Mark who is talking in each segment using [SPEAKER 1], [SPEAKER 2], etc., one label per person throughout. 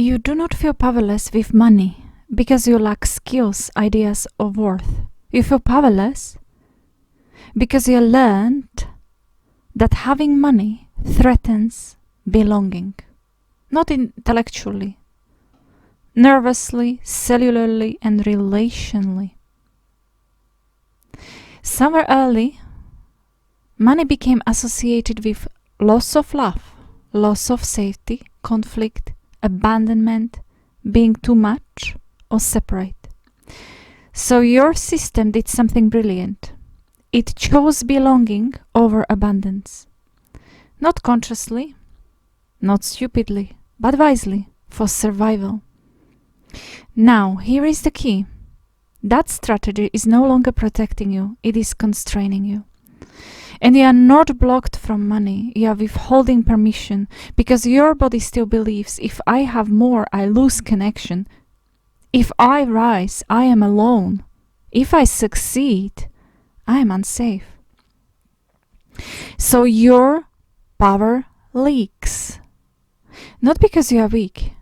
[SPEAKER 1] You do not feel powerless with money because you lack skills, ideas, or worth. You feel powerless because you learned that having money threatens belonging. Not intellectually, nervously, cellularly, and relationally. Somewhere early, money became associated with loss of love, loss of safety, conflict, abandonment, being too much, or separate. So your system did something brilliant. It chose belonging over abundance. Not consciously, not stupidly, but wisely, for survival. Now, here is the key. That strategy is no longer protecting you, it is constraining you. And you are not blocked from money, you are withholding permission, because your body still believes, if I have more, I lose connection. If I rise, I am alone. If I succeed, I am unsafe. So your power leaks. Not because you are weak,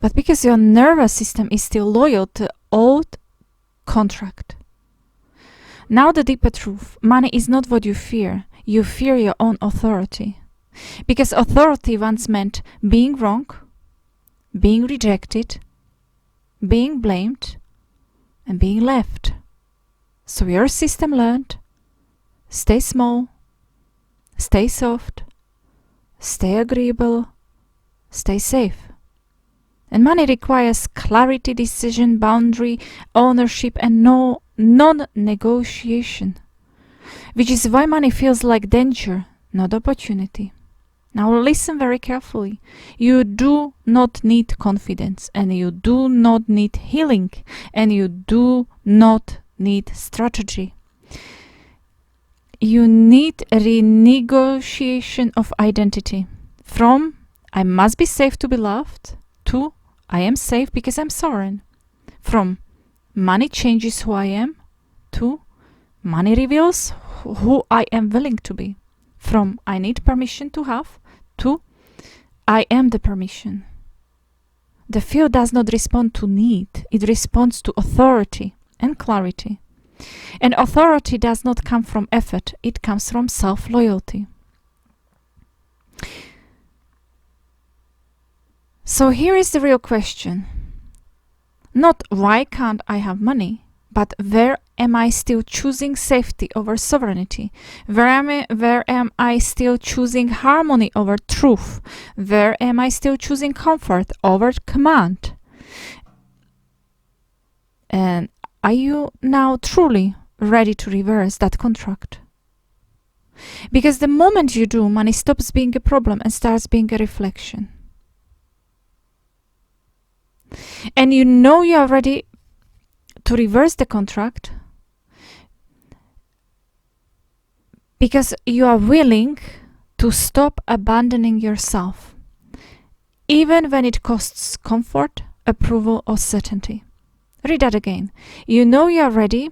[SPEAKER 1] but because your nervous system is still loyal to old contract. Now the deeper truth, money is not what you fear your own authority. Because authority once meant being wrong, being rejected, being blamed, and being left. So your system learned, stay small, stay soft, stay agreeable, stay safe. And money requires clarity, decision, boundary, ownership, and no non-negotiation. Which is why money feels like danger, not opportunity. Now listen very carefully. You do not need confidence, and you do not need healing, and you do not need strategy. You need a renegotiation of identity. From I must be safe to be loved to I am safe because I'm sovereign. From money changes who I am to money reveals who I am willing to be. From I need permission to have to I am the permission. The field does not respond to need, it responds to authority and clarity. And authority does not come from effort, it comes from self-loyalty. So here is the real question. Not why can't I have money, but where am I still choosing safety over sovereignty? Where am I still choosing harmony over truth? Where am I still choosing comfort over command? And are you now truly ready to reverse that contract? Because the moment you do, money stops being a problem and starts being a reflection. And you know you are ready to reverse the contract because you are willing to stop abandoning yourself, even when it costs comfort, approval, or certainty. Read that again. You know you are ready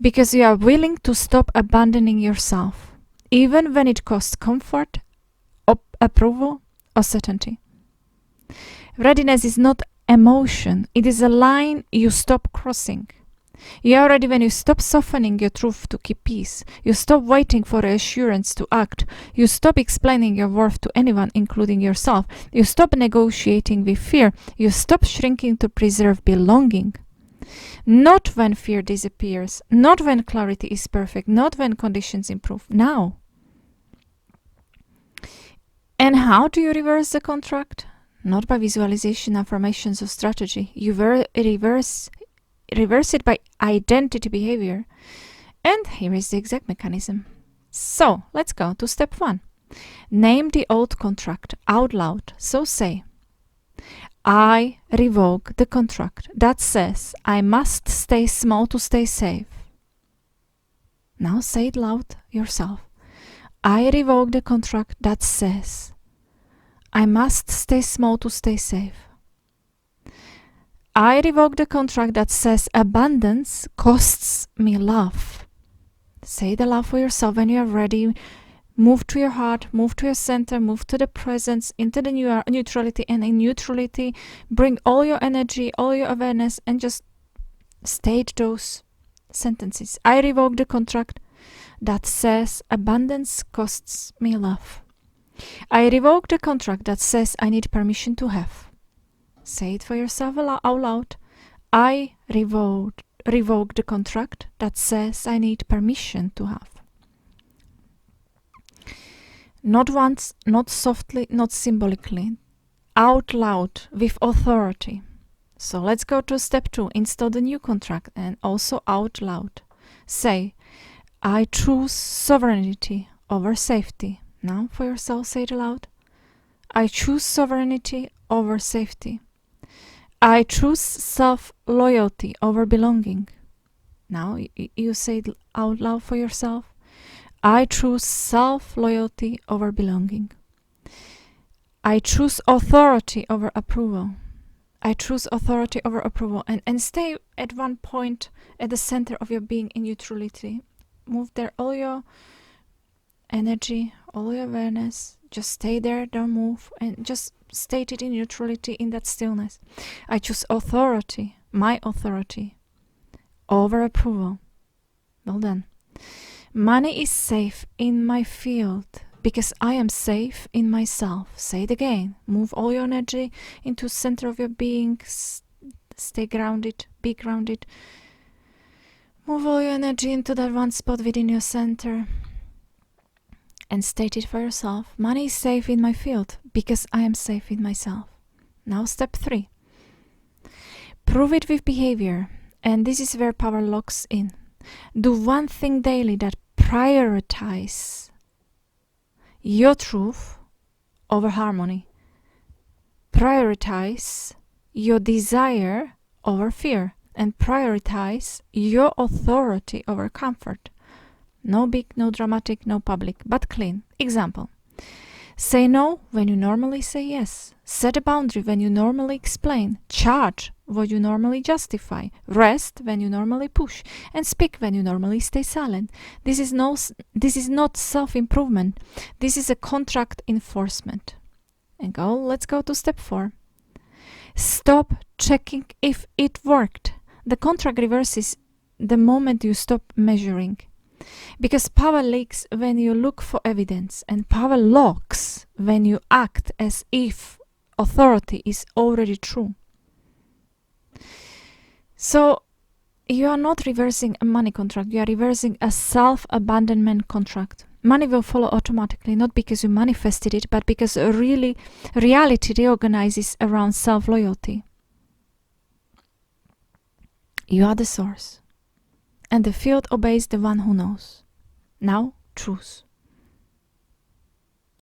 [SPEAKER 1] because you are willing to stop abandoning yourself, even when it costs comfort, approval, or certainty. Readiness is not emotion. It is a line you stop crossing. You are ready when you stop softening your truth to keep peace. You stop waiting for reassurance to act. You stop explaining your worth to anyone, including yourself. You stop negotiating with fear. You stop shrinking to preserve belonging. Not when fear disappears. Not when clarity is perfect. Not when conditions improve. Now. And how do you reverse the contract? Not by visualization, affirmations, or strategy. You reverse it by identity behavior. And here is the exact mechanism. So, let's go to step 1. Name the old contract out loud. So say, I revoke the contract that says I must stay small to stay safe. Now say it loud yourself. I revoke the contract that says I must stay small to stay safe. I revoke the contract that says abundance costs me love. Say the love for yourself when you are ready, Move to your heart, move to your center, move to the presence, into the neutrality, and in neutrality, bring all your energy, all your awareness, and just state those sentences. I revoke the contract that says abundance costs me love. I revoke the contract that says I need permission to have. Say it for yourself out loud. I revoke the contract that says I need permission to have. Not once, not softly, not symbolically. Out loud, with authority. So let's go to step 2. Install the new contract, and also out loud. Say, I choose sovereignty over safety. Now for yourself, say it aloud. I choose sovereignty over safety. I choose self-loyalty over belonging. Now you say it out loud for yourself. I choose self-loyalty over belonging. I choose authority over approval. I choose authority over approval. And stay at one point at the center of your being in neutrality. Move there all your energy, all your awareness. Just stay there, don't move, and just state it in neutrality, in that stillness. I choose authority, my authority, over approval. Well done. Money is safe in my field because I am safe in myself. Say it again. Move all your energy into the center of your being. Stay grounded, be grounded. Move all your energy into that one spot within your center and state it for yourself. Money is safe in my field because I am safe in myself. Now step 3. Prove it with behavior. And this is where power locks in. Do one thing daily that prioritize your truth over harmony. Prioritize your desire over fear. And prioritize your authority over comfort. No big, no dramatic, no public, but clean. Example. Say no when you normally say yes. Set a boundary when you normally explain. Charge what you normally justify. Rest when you normally push. And speak when you normally stay silent. This is not self-improvement. This is a contract enforcement. And let's go to step 4. Stop checking if it worked. The contract reverses the moment you stop measuring. Because power leaks when you look for evidence, and power locks when you act as if authority is already true. So you are not reversing a money contract, you are reversing a self-abandonment contract. Money will follow automatically, not because you manifested it, but because reality reorganizes around self-loyalty. You are the source, and the field obeys the one who knows. Now choose.